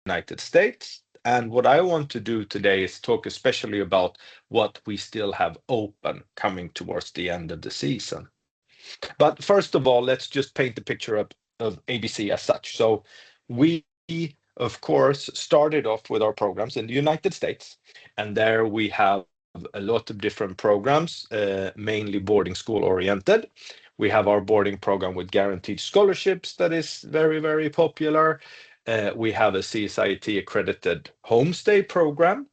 United States. And what I want to do today is talk especially about what we still have open coming towards the end of the season. But first of all, let's just paint the picture of ABC as such. So we, of course, started off with our programs in the United States, and there we have a lot of different programs, mainly boarding school oriented. We have our boarding program with guaranteed scholarships that is very, very popular. We have a CSIT accredited homestay program.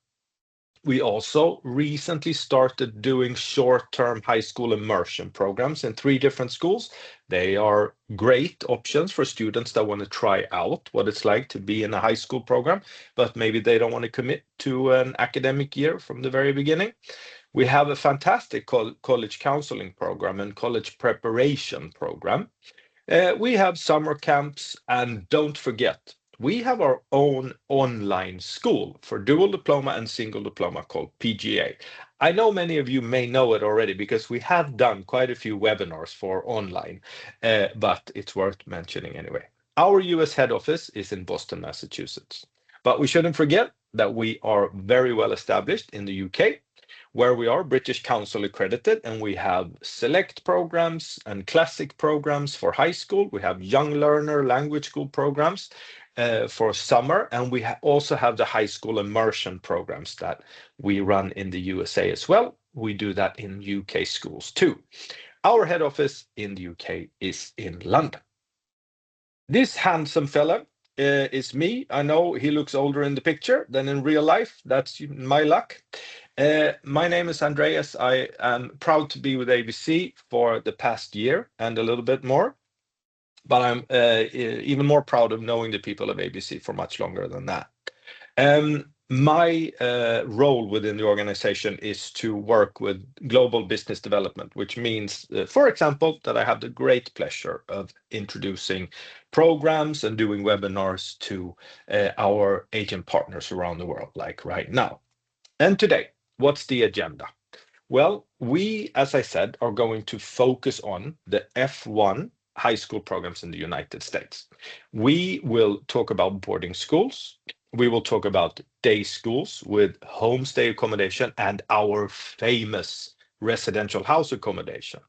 We also recently started doing short-term high school immersion programs in three different schools. They are great options for students that want to try out what it's like to be in a high school program, but maybe they don't want to commit to an academic year from the very beginning. We have a fantastic college counseling program and college preparation program. We have summer camps, and don't forget, we have our own online school for dual diploma and single diploma called PGA. I know many of you may know it already because we have done quite a few webinars for online, but it's worth mentioning anyway. Our US head office is in Boston, Massachusetts. But we shouldn't forget that we are very well established in the UK, where we are British Council accredited, and we have select programs and classic programs for high school. We have young learner language school programs for summer, and we also have the high school immersion programs that we run in the USA as well. We do that in UK schools too. Our head office in the UK is in London. This handsome fella is me. I know he looks older in the picture than in real life. That's my luck. My name is Andreas. I am proud to be with ABC for the past year and a little bit more, but I'm even more proud of knowing the people of ABC for much longer than that. My role within the organization is to work with global business development, which means, for example, that I have the great pleasure of introducing programs and doing webinars to our agent partners around the world, like right now. And today, what's the agenda? Well, we, as I said, are going to focus on the F1 high school programs in the United States. We will talk about boarding schools. We will talk about day schools with homestay accommodation and our famous residential house accommodation.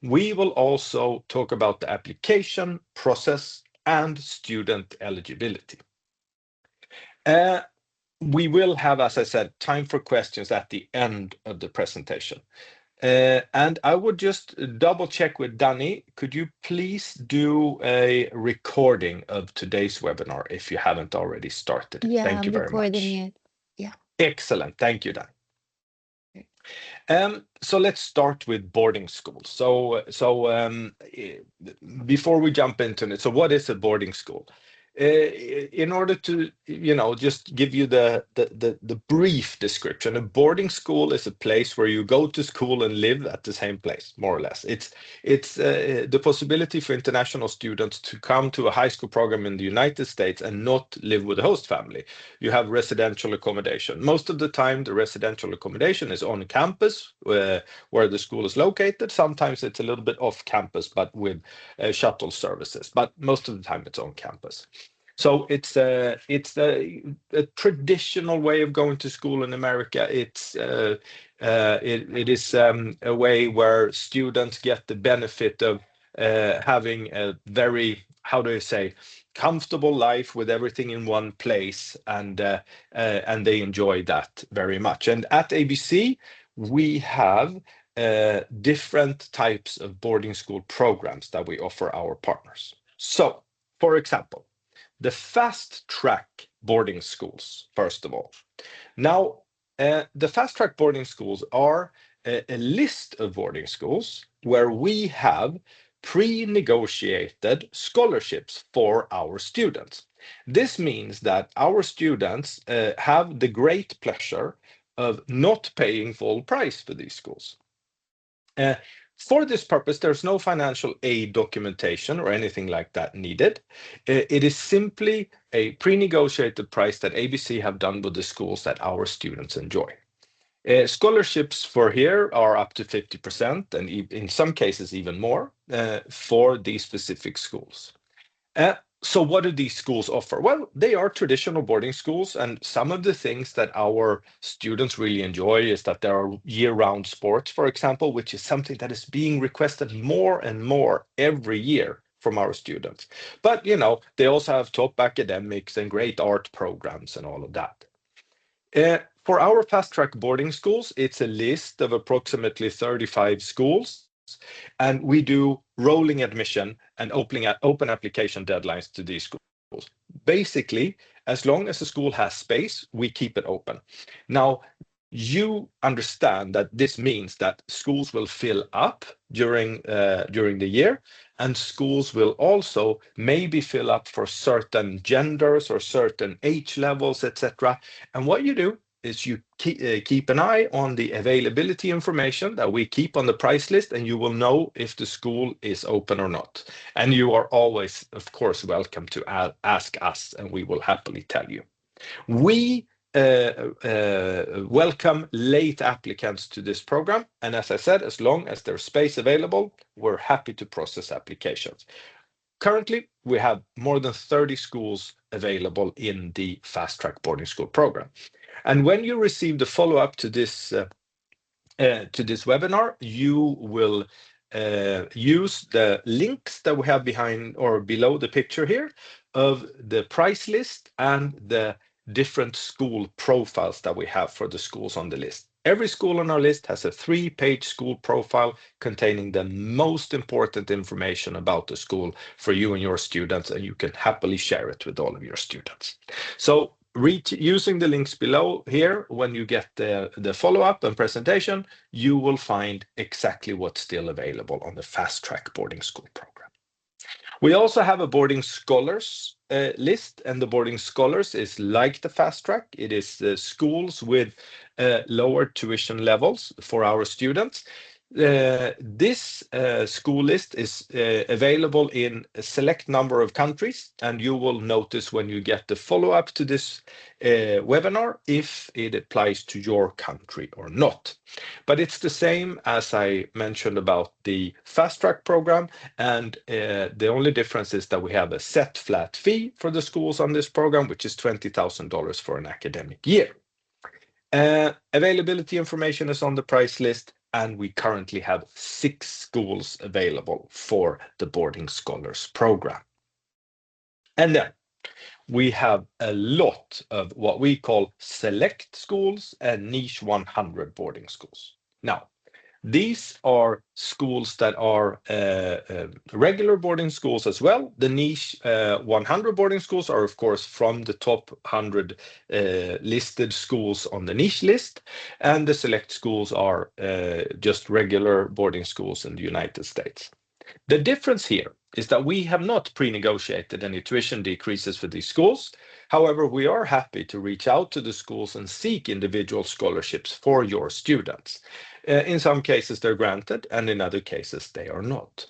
We will also talk about the application process and student eligibility. Uh, we will have, as I said, time for questions at the end of the presentation. And I would just double check with Danny. Could you please do a recording of today's webinar if you haven't already started it? Yeah, Thank you I'm very recording much. it. Yeah. Excellent. Thank you, Danny. So let's start with boarding schools. Before we jump into it, so what is a boarding school? In order to, just give you the brief description, a boarding school is a place where you go to school and live at the same place, more or less. It's the possibility for international students to come to a high school program in the United States and not live with a host family. You have residential accommodation. Most of the time, the residential accommodation is on campus where the school is located. Sometimes it's a little bit off campus, but with shuttle services. But most of the time, it's on campus. So it's a traditional way of going to school in America. It is a way where students get the benefit of having a very, how do I say, comfortable life with everything in one place, and they enjoy that very much. And at ABC, we have different types of boarding school programs that we offer our partners. So, for example, the fast track boarding schools, first of all. Now, the fast track boarding schools are a list of boarding schools where we have pre-negotiated scholarships for our students. This means that our students have the great pleasure of not paying full price for these schools. Uh, for this purpose, there's no financial aid documentation or anything like that needed. It is simply a pre-negotiated price that ABC have done with the schools that our students enjoy. Scholarships for here are up to 50%, and in some cases even more, for these specific schools. So what do these schools offer? Well, they are traditional boarding schools, and some of the things that our students really enjoy is that there are year-round sports, for example, which is something that is being requested more and more every year from our students. But, they also have top academics and great art programs and all of that. For our fast track boarding schools, it's a list of approximately 35 schools, and we do rolling admission and open application deadlines to these schools. Basically, as long as the school has space, we keep it open. Now, you understand that this means that schools will fill up during the year, and schools will also maybe fill up for certain genders or certain age levels, etc. And what you do is you keep an eye on the availability information that we keep on the price list, and you will know if the school is open or not. And you are always, of course, welcome to ask us, and we will happily tell you. We welcome late applicants to this program, and as I said, as long as there's space available, we're happy to process applications. Currently, we have more than 30 schools available in the Fast Track Boarding School program. And when you receive the follow-up to this webinar, you will use the links that we have behind or below the picture here of the price list and the different school profiles that we have for the schools on the list. Every school on our list has a 3-page school profile containing the most important information about the school for you and your students, and you can happily share it with all of your students. So using the links below here, when you get the follow-up and presentation, you will find exactly what's still available on the Fast Track Boarding School program. We also have a boarding scholars list, and the boarding scholars is like the Fast Track. It is schools with lower tuition levels for our students. This school list is available in a select number of countries, and you will notice when you get the follow-up to this webinar if it applies to your country or not. But it's the same as I mentioned about the Fast Track program, and the only difference is that we have a set flat fee for the schools on this program, which is $20,000 for an academic year. Availability information is on the price list, and we currently have 6 schools available for the Boarding Scholars program. And then we have a lot of what we call select schools and niche 100 boarding schools. Now, these are schools that are regular boarding schools as well. The niche 100 boarding schools are, of course, from the top 100 listed schools on the niche list, and the select schools are just regular boarding schools in the United States. The difference here is that we have not pre-negotiated any tuition decreases for these schools. However, we are happy to reach out to the schools and seek individual scholarships for your students. In some cases, they're granted, and in other cases, they are not.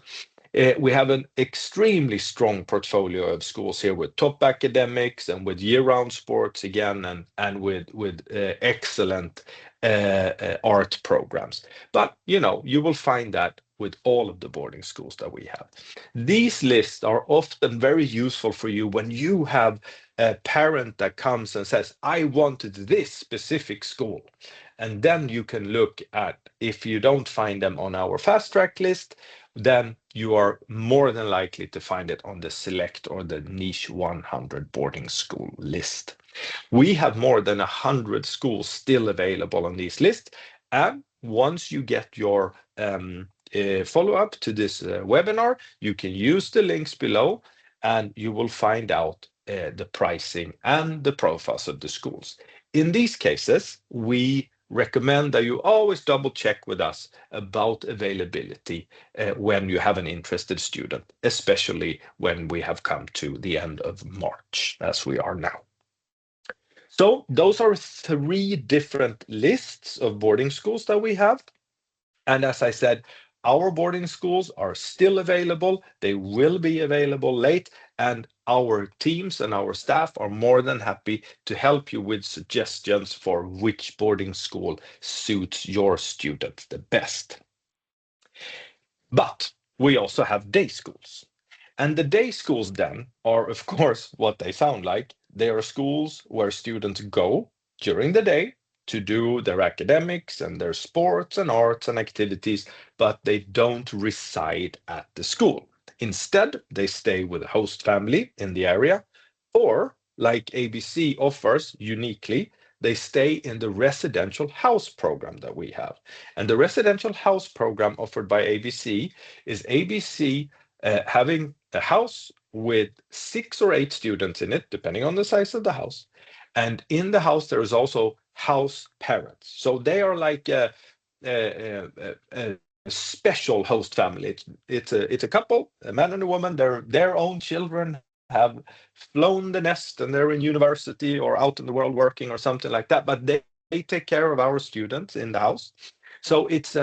We have an extremely strong portfolio of schools here with top academics and with year-round sports again, and with excellent art programs. But you will find that with all of the boarding schools that we have. These lists are often very useful for you when you have a parent that comes and says, I wanted this specific school. And then you can look at, if you don't find them on our fast track list, then you are more than likely to find it on the select or the niche 100 boarding school list. We have more than 100 schools still available on these lists. And once you get your follow-up to this webinar, you can use the links below, and you will find out the pricing and the profiles of the schools. In these cases, we recommend that you always double check with us about availability when you have an interested student, especially when we have come to the end of March, as we are now. So those are 3 different lists of boarding schools that we have. And as I said, our boarding schools are still available. They will be available late, and our teams and our staff are more than happy to help you with suggestions for which boarding school suits your students the best. But we also have day schools. And the day schools then are, of course, what they sound like. They are schools where students go during the day to do their academics and their sports and arts and activities, but they don't reside at the school. Instead, they stay with a host family in the area, or like ABC offers uniquely, they stay in the residential house program that we have. And the residential house program offered by ABC is ABC having a house with 6 or 8 students in it, depending on the size of the house. And in the house, there is also house parents. So they are like a special host family. It's a couple, a man and a woman. Their own children have flown the nest and they're in university or out in the world working or something like that. But they take care of our students in the house. So it's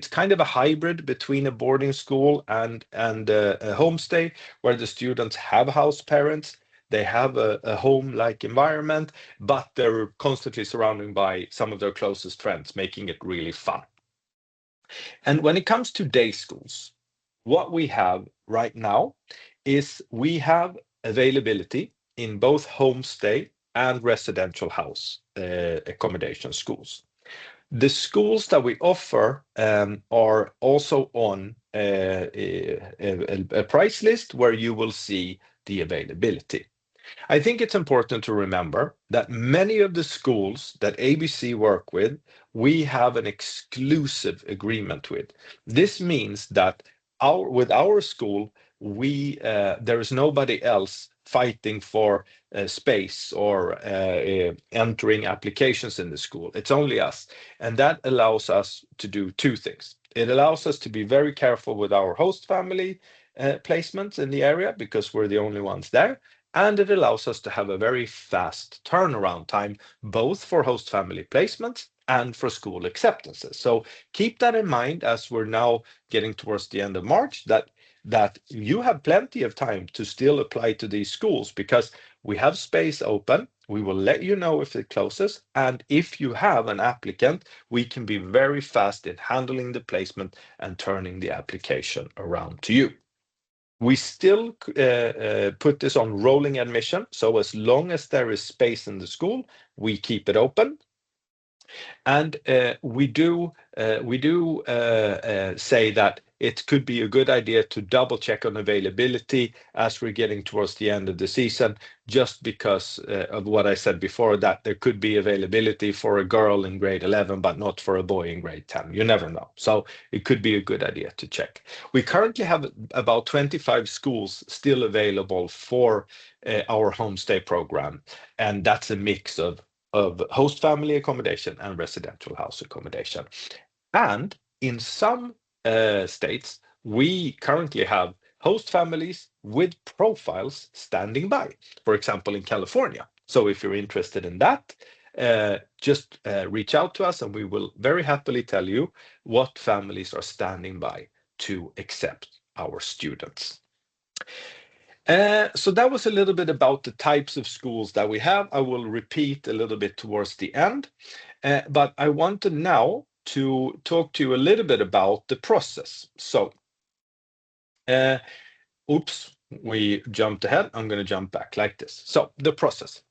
kind of a hybrid between a boarding school and a homestay where the students have house parents. They have a home-like environment, but they're constantly surrounded by some of their closest friends, making it really fun. And when it comes to day schools, what we have right now is we have availability in both homestay and residential house accommodation schools. The schools that we offer are also on a price list where you will see the availability. I think it's important to remember that many of the schools that ABC work with, we have an exclusive agreement with. This means that with our school, there is nobody else fighting for space or entering applications in the school. It's only us. And that allows us to do 2 things. It allows us to be very careful with our host family placements in the area because we're the only ones there. And it allows us to have a very fast turnaround time, both for host family placements and for school acceptances. So keep that in mind as we're now getting towards the end of March, that you have plenty of time to still apply to these schools because we have space open. We will let you know if it closes. And if you have an applicant, we can be very fast in handling the placement and turning the application around to you. We still put this on rolling admission. So as long as there is space in the school, we keep it open. And we do say that it could be a good idea to double check on availability as we're getting towards the end of the season, just because of what I said before, that there could be availability for a girl in grade 11, but not for a boy in grade 10. You never know. So it could be a good idea to check. We currently have about 25 schools still available for our homestay program, and that's a mix of host family accommodation and residential house accommodation. And in some states, we currently have host families with profiles standing by, for example, in California. So if you're interested in that, just reach out to us and we will very happily tell you what families are standing by to accept our students. So that was a little bit about the types of schools that we have. I will repeat a little bit towards the end, but I wanted now to talk to you a little bit about the process. So, oops, we jumped ahead. I'm going to jump back like this. So the process.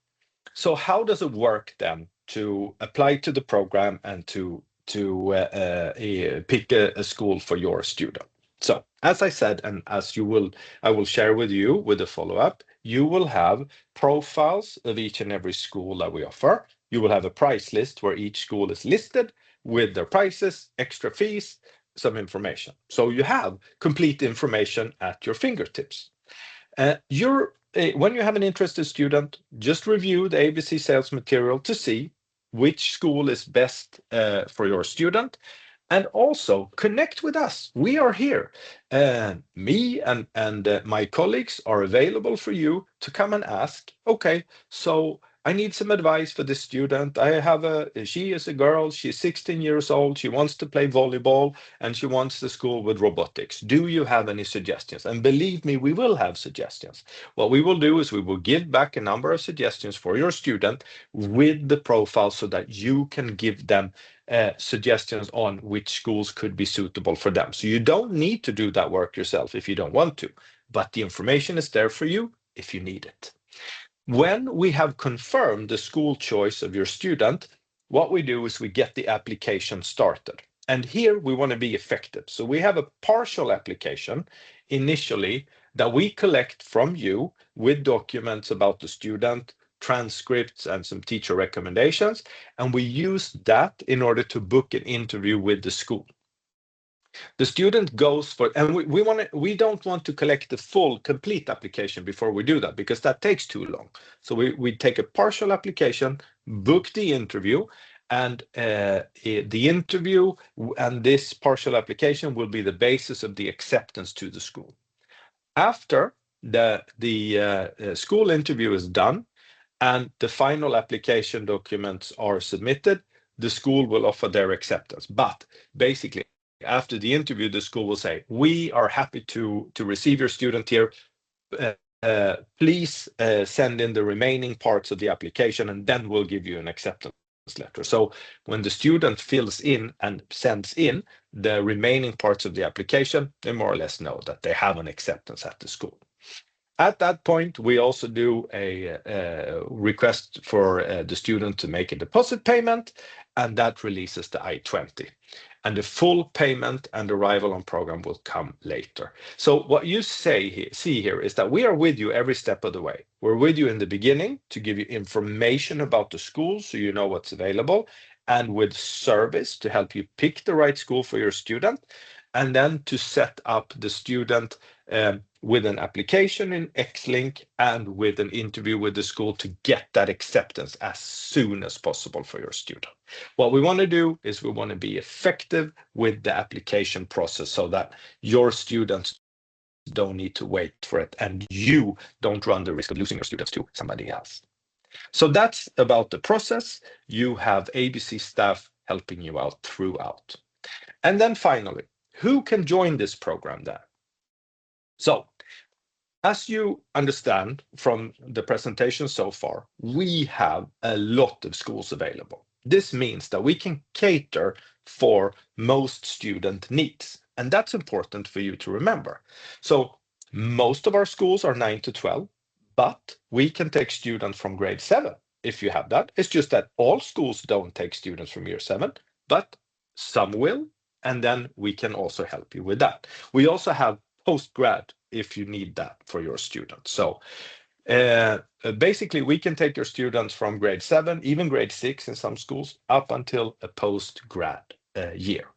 So how does it work then to apply to the program and to pick a school for your student? So as I said, and as I will share with you with the follow-up, you will have profiles of each and every school that we offer. You will have a price list where each school is listed with their prices, extra fees, some information. So you have complete information at your fingertips. When you have an interested student, just review the ABC sales material to see which school is best for your student, and also connect with us. We are here. Me and my colleagues are available for you to come and ask, okay, so I need some advice for this student. She is a girl, she's 16 years old, she wants to play volleyball, and she wants the school with robotics. Do you have any suggestions? And believe me, we will have suggestions. What we will do is we will give back a number of suggestions for your student with the profile so that you can give them suggestions on which schools could be suitable for them. So you don't need to do that work yourself if you don't want to. but the information is there for you if you need it. When we have confirmed the school choice of your student, what we do is we get the application started. And here we want to be effective. So we have a partial application initially that we collect from you with documents about the student, transcripts, and some teacher recommendations. And we use that in order to book an interview with the school. The student goes for, and we don't want to collect the full complete application before we do that, because that takes too long. So we take a partial application, book the interview, and the interview and this partial application will be the basis of the acceptance to the school. After the school interview is done and the final application documents are submitted, the school will offer their acceptance. But basically, after the interview, the school will say, we are happy to receive your student here. Please send in the remaining parts of the application, and then we'll give you an acceptance letter. So when the student fills in and sends in the remaining parts of the application, they more or less know that they have an acceptance at the school. At that point, we also do a request for the student to make a deposit payment, and that releases the I-20. And the full payment and arrival on program will come later. So what you see here is that we are with you every step of the way. We're with you in the beginning to give you information about the school so you know what's available, and with service to help you pick the right school for your student, and then to set up the student with an application in Xlink and with an interview with the school to get that acceptance as soon as possible for your student. What we want to do is we want to be effective with the application process so that your students don't need to wait for it and you don't run the risk of losing your students to somebody else. So that's about the process. You have ABC staff helping you out throughout. And then finally, who can join this program then? So, as you understand from the presentation so far, we have a lot of schools available. This means that we can cater for most student needs, and that's important for you to remember. So, most of our schools are 9 to 12, but we can take students from grade 7 if you have that. It's just that all schools don't take students from year 7, but some will, and then we can also help you with that. We also have post-grad if you need that for your students. So basically, we can take your students from grade 7, even grade 6 in some schools, up until a post-grad year.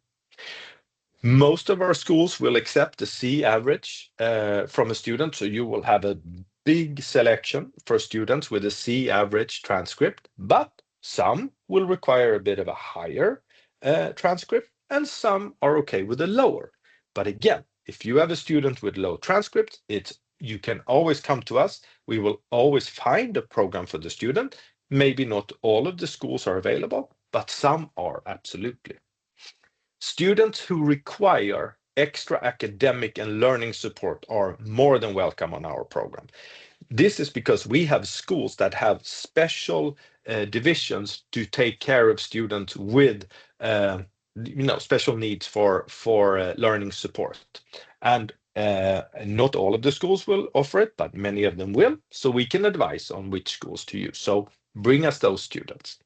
Most of our schools will accept the C average from a student, so you will have a big selection for students with a C average transcript, but some will require a bit of a higher transcript, and some are okay with a lower. But again, if you have a student with low transcript, you can always come to us. We will always find a program for the student. Maybe not all of the schools are available, but some are absolutely. Students who require extra academic and learning support are more than welcome on our program. This is because we have schools that have special divisions to take care of students with special needs for learning support. And not all of the schools will offer it, but many of them will. So we can advise on which schools to use. So bring us those students.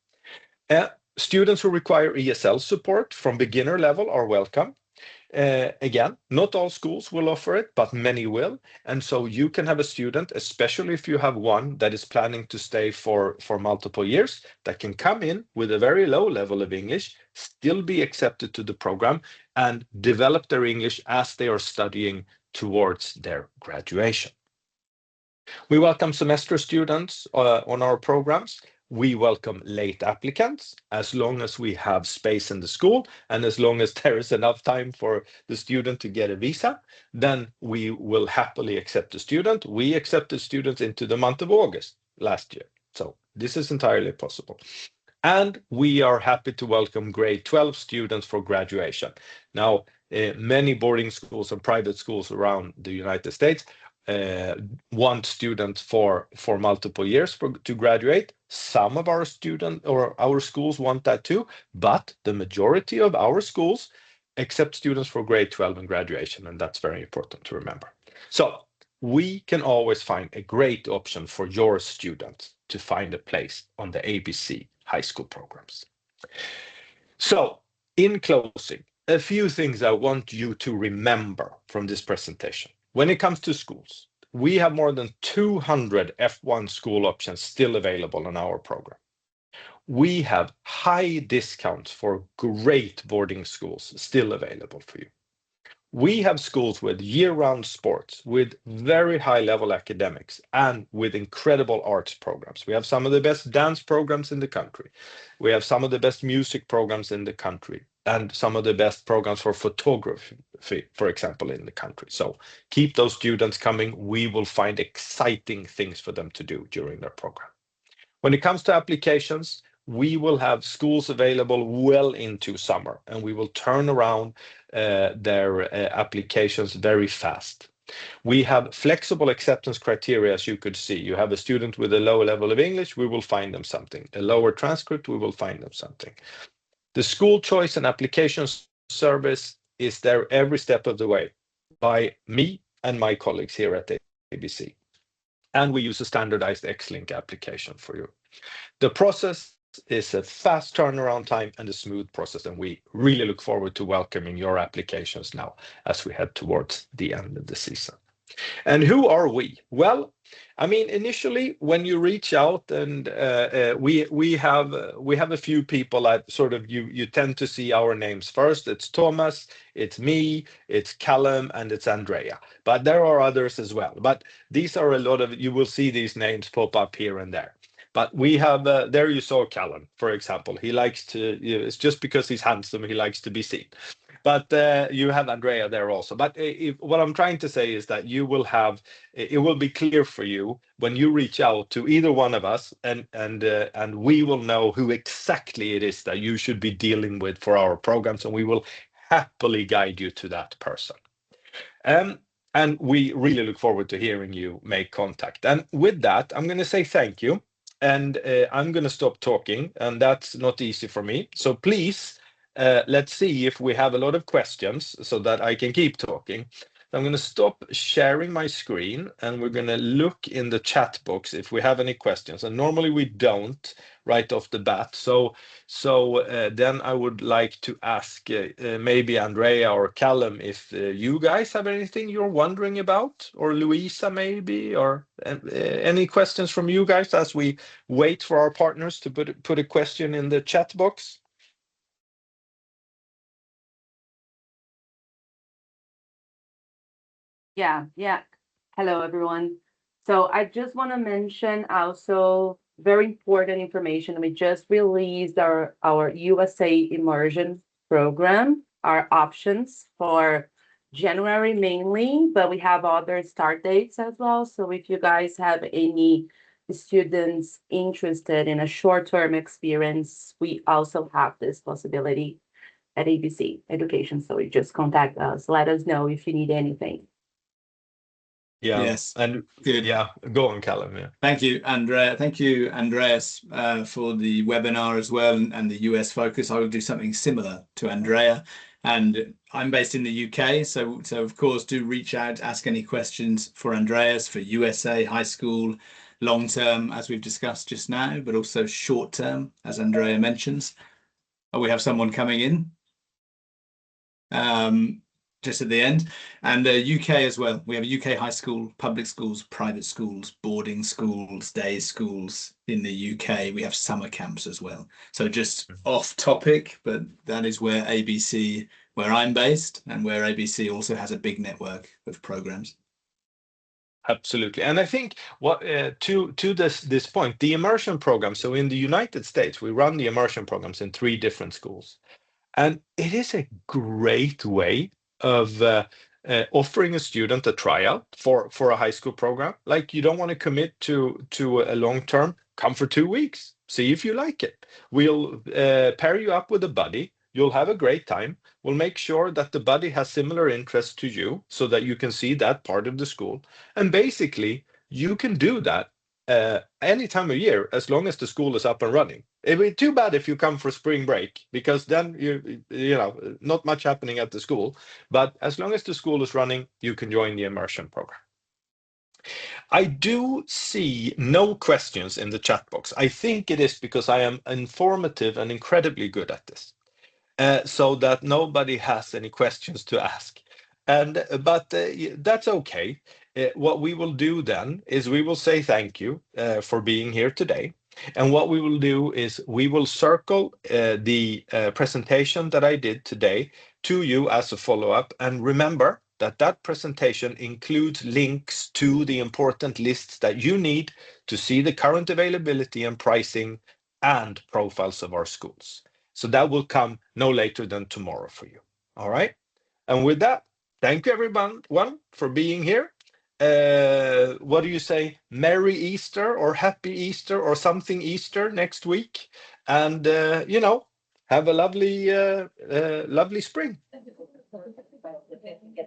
Students who require ESL support from beginner level are welcome. Again, not all schools will offer it, but many will. And so you can have a student, especially if you have one that is planning to stay for multiple years, that can come in with a very low level of English, still be accepted to the program, and develop their English as they are studying towards their graduation. We welcome semester students on our programs. We welcome late applicants as long as we have space in the school and as long as there is enough time for the student to get a visa, then we will happily accept the student. We accepted students into the month of August last year. So this is entirely possible. And we are happy to welcome grade 12 students for graduation. Now, many boarding schools and private schools around the United States want students for multiple years to graduate. Some of our our schools want that too, but the majority of our schools accept students for grade 12 and graduation, and that's very important to remember. So we can always find a great option for your students to find a place on the ABC high school programs. So, in closing, a few things I want you to remember from this presentation. When it comes to schools, we have more than 200 F1 school options still available on our program. We have high discounts for great boarding schools still available for you. We have schools with year-round sports, with very high-level academics, and with incredible arts programs. We have some of the best dance programs in the country. We have some of the best music programs in the country, and some of the best programs for photography, for example, in the country. So keep those students coming. We will find exciting things for them to do during their program. When it comes to applications, we will have schools available well into summer, and we will turn around their applications very fast. We have flexible acceptance criteria, as you could see. You have a student with a low level of English, we will find them something. A lower transcript, we will find them something. The school choice and applications service is there every step of the way by me and my colleagues here at ABC. And we use a standardized Xlink application for you. The process is a fast turnaround time and a smooth process, and we really look forward to welcoming your applications now as we head towards the end of the season. And who are we? Well, I mean, initially when you reach out, and we have a few people that sort of you tend to see our names first. It's Thomas, it's me, it's Callum, and it's Andrea. But there are others as well. But these are a lot of, you will see these names pop up here and there. But we have, there you saw Callum, for example. He likes to, it's just because he's handsome, he likes to be seen. But you have Andrea there also. But what I'm trying to say is that you will have, it will be clear for you when you reach out to either one of us, and we will know who exactly it is that you should be dealing with for our programs, and we will happily guide you to that person. And we really look forward to hearing you make contact. And with that, I'm going to say thank you. And I'm going to stop talking, and that's not easy for me. So please, let's see if we have a lot of questions so that I can keep talking. I'm going to stop sharing my screen, and we're going to look in the chat box if we have any questions. And normally we don't right off the bat. So then I would like to ask maybe Andrea or Callum if you guys have anything you're wondering about, or Louisa maybe, or any questions from you guys as we wait for our partners to put a question in the chat box. Yeah. Hello, everyone. So I just want to mention also very important information. We just released our USA Immersion program, our options for January mainly, but we have other start dates as well. So if you guys have any students interested in a short-term experience, we also have this possibility at ABC Education. So you just contact us. Let us know if you need anything. Yeah. Yes. And Good. yeah, go on, Callum. Yeah. Thank you, Andrea. Thank you, Andreas, for the webinar as well, and the US focus. I will do something similar to Andrea. And I'm based in the UK, so of course do reach out, ask any questions for Andreas, for USA, high school, long term, as we've discussed just now, but also short term, as Andrea mentions. We have someone coming in. Just at the end, and UK as well. We have UK high school, public schools, private schools, boarding schools, day schools in the UK. We have summer camps as well. So just off topic, but that is where ABC, where I'm based, and where ABC also has a big network of programs. Absolutely. And I think what to this point, the immersion program. So in the United States, we run the immersion programs in 3 different schools. And it is a great way of offering a student a tryout for a high school program. Like, you don't want to commit to a long term, come for 2 weeks, see if you like it. We'll pair you up with a buddy. You'll have a great time. We'll make sure that the buddy has similar interests to you so that you can see that part of the school. And basically, you can do that any time of year as long as the school is up and running. It'd be too bad if you come for spring break, because then you know, not much happening at the school. But as long as the school is running, you can join the immersion program. I do see no questions in the chat box. I think it is because I am informative and incredibly good at this, so that nobody has any questions to ask. But that's okay. What we will do then is we will say thank you for being here today. And what we will do is we will circle the presentation that I did today to you as a follow-up. And remember that that presentation includes links to the important lists that you need to see the current availability and pricing and profiles of our schools. So that will come no later than tomorrow for you. All right. And with that, thank you everyone for being here. What do you say? Merry Easter or Happy Easter or something Easter next week. And, have a lovely spring.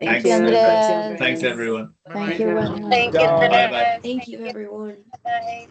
Thanks, you, Andreas. Andreas. Thanks, everyone. Thank you, Bye. everyone. Thank you, Bye-bye. Andres. Thank you, everyone. Bye.